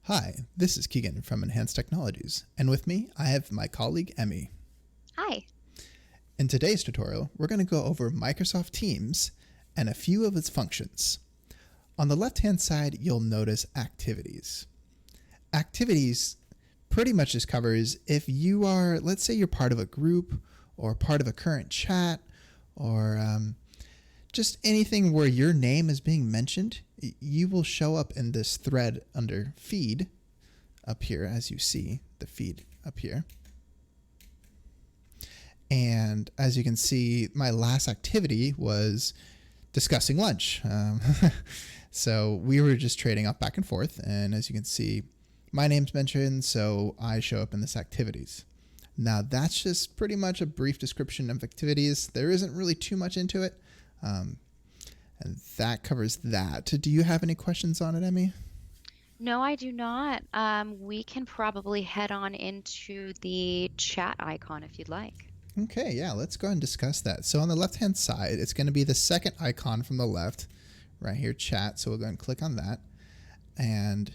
Hi, this is Keegan from Enhanced Technologies, and with me I have my colleague Emmy. Hi. In today's tutorial, we're going to go over Microsoft Teams and a few of its functions. On the left-hand side, you'll notice Activities. Activities pretty much just covers if you are, let's say you're part of a group or part of a current chat or just anything where your name is being mentioned, you will show up in this thread under feed up here, as you see the feed up here. And as you can see, my last activity was discussing lunch. So we were just trading off back and forth. And as you can see, my name's mentioned, so I show up in this activities. Now that's just pretty much a brief description of activities. There isn't really too much into it. And that covers that. Do you have any questions on it, Emmy? No, I do not. We can probably head on into the chat icon if you'd like. Okay, yeah, let's go ahead and discuss that. So on the left-hand side, it's going to be the second icon from the left, right here, chat. So we'll go ahead and click on that. And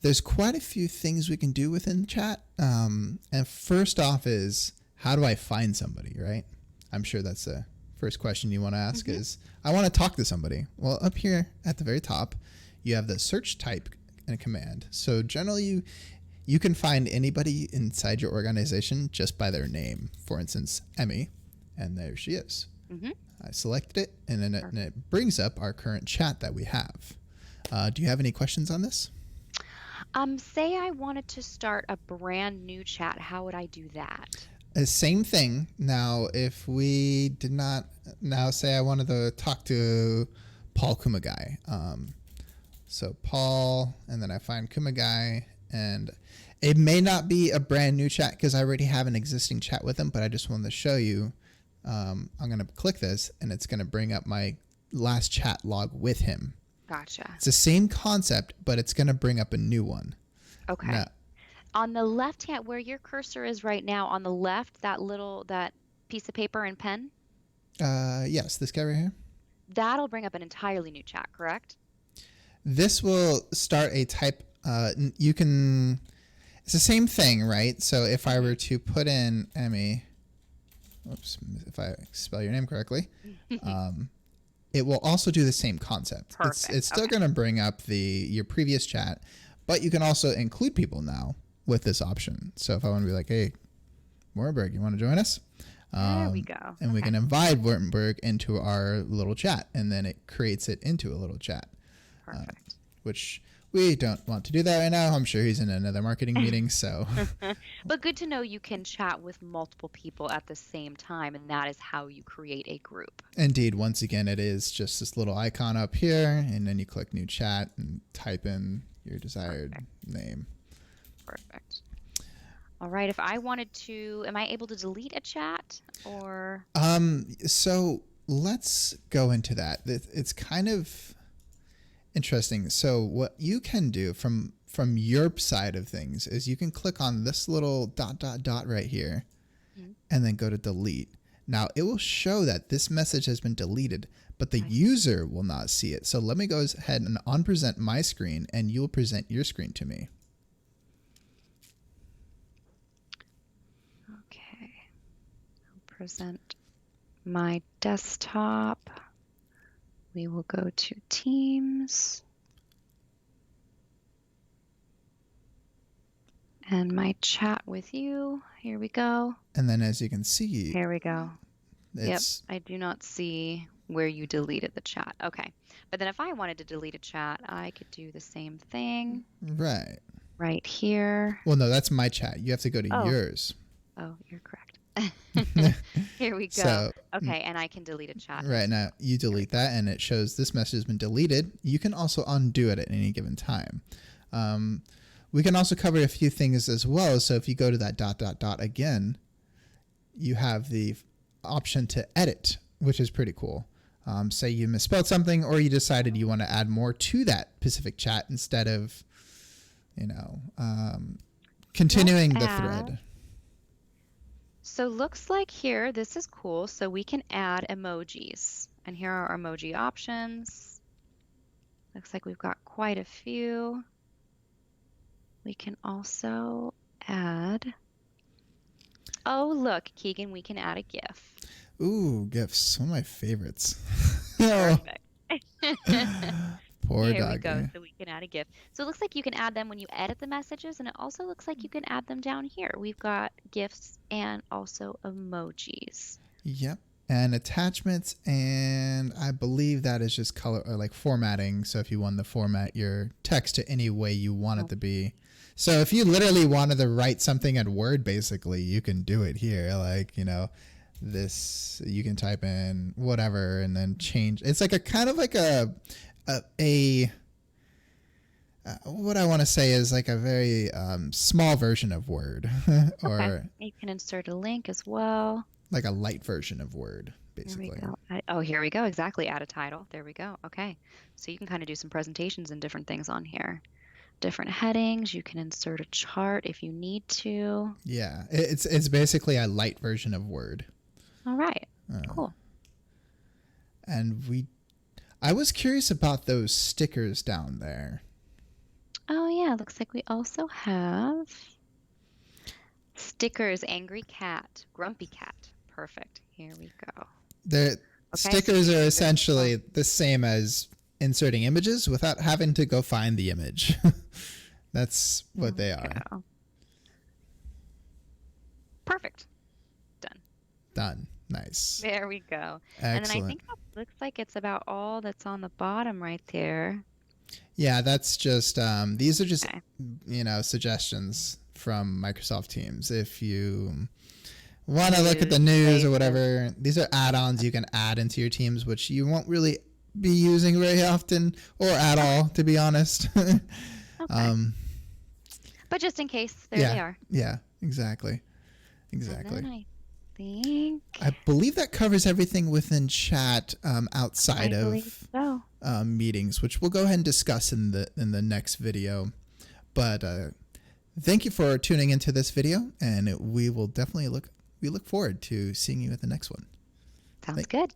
there's quite a few things we can do within chat. And first off is, how do I find somebody, right? I'm sure that's the first question you want to ask is, I want to talk to somebody. Well, up here at the very top, you have the search type and command. So generally, you can find anybody inside your organization just by their name. For instance, Emmy, and there she is. I selected it, and then it brings up our current chat that we have. Do you have any questions on this? Say I wanted to start a brand new chat. How would I do that? Same thing. Now, if we did not, now say I wanted to talk to Paul Kumagai. So Paul, and then I find Kumagai, and it may not be a brand new chat because I already have an existing chat with him, but I just wanted to show you. I'm going to click this, and it's going to bring up my last chat log with him. Gotcha. It's the same concept, but it's going to bring up a new one. Okay. Now, on the left hand, where your cursor is right now, on the left, that piece of paper and pen? yes, this guy right here. That'll bring up an entirely new chat, correct? This will start a type. You can. It's the same thing, right? So if I were to put in Emmy, oops, if I spell your name correctly, it will also do the same concept. Perfect. It's still going to bring up your previous chat, but you can also include people now with this option. So if I want to be like, hey, Warburg, you want to join us? There we go. And we can invite Wartenberg into our little chat, and then it creates it into a little chat. Perfect. Which we don't want to do that right now. I'm sure he's in another marketing meeting, so. But good to know you can chat with multiple people at the same time, and that is how you create a group. Indeed, once again, it is just this little icon up here, and then you click new chat and type in your desired name. Perfect. All right, if I wanted to, am I able to delete a chat or? So let's go into that. It's kind of interesting. So what you can do from your side of things is you can click on this little ... right here and then go to delete. Now it will show that this message has been deleted, but the user will not see it. So let me go ahead and unpresent my screen, and you'll present your screen to me. Okay. I'll present my desktop. We will go to Teams. And my chat with you. Here we go. And then as you can see, here we go. Yep, I do not see where you deleted the chat. Okay. But then if I wanted to delete a chat, I could do the same thing. Right. Right here. Well, no, that's my chat. You have to go to yours. Oh, you're correct. Here we go. So, okay, and I can delete a chat. Right, now you delete that and it shows this message has been deleted. You can also undo it at any given time. We can also cover a few things as well. So if you go to that ... again, you have the option to edit, which is pretty cool. Say you misspelled something, or you decided you want to add more to that specific chat instead of, continuing the thread. So looks like here, this is cool. So we can add emojis, and here are our emoji options. Looks like we've got quite a few. we can also add, oh, look, Keegan, we can add a GIF. Ooh, GIFs, one of my favorites. Perfect. Poor Here doggy. we go. So we can add a GIF. So it looks like you can add them when you edit the messages, and it also looks like you can add them down here. We've got GIFs and also emojis. Yep. And attachments, and I believe that is just color or like formatting. So if you want to format your text to any way you want it to be. So if you literally wanted to write something in Word, basically, you can do it here. Like, you know, this, you can type in whatever and then change. It's like a kind of like what I want to say is like a very small version of Word. Or okay. You can insert a link as well. Like a light version of Word, basically. Here we go. Here we go. Exactly. Add a title. There we go. Okay. So you can kind of do some presentations and different things on here. Different headings. You can insert a chart if you need to. Yeah. It's basically a light version of Word. All right. Cool. And I was curious about those stickers down there. Oh, yeah. Looks like we also have stickers. Angry cat. Grumpy cat. Perfect. Here we go. The stickers are essentially the same as inserting images without having to go find the image. That's what they are. Perfect. Done. Nice. There we go. Excellent. And then I think that looks like it's about all that's on the bottom right there. Yeah, that's just these are just you know, suggestions from Microsoft Teams. If you want to look at the news or whatever, these are add-ons you can add into your Teams, which you won't really be using very often or at all, to be honest. But just in case, they are. Yeah, exactly. Exactly. I believe that covers everything within chat outside of meetings, which we'll go ahead and discuss in the next video. But thank you for tuning into this video, and we will definitely look forward to seeing you at the next one. Sounds good.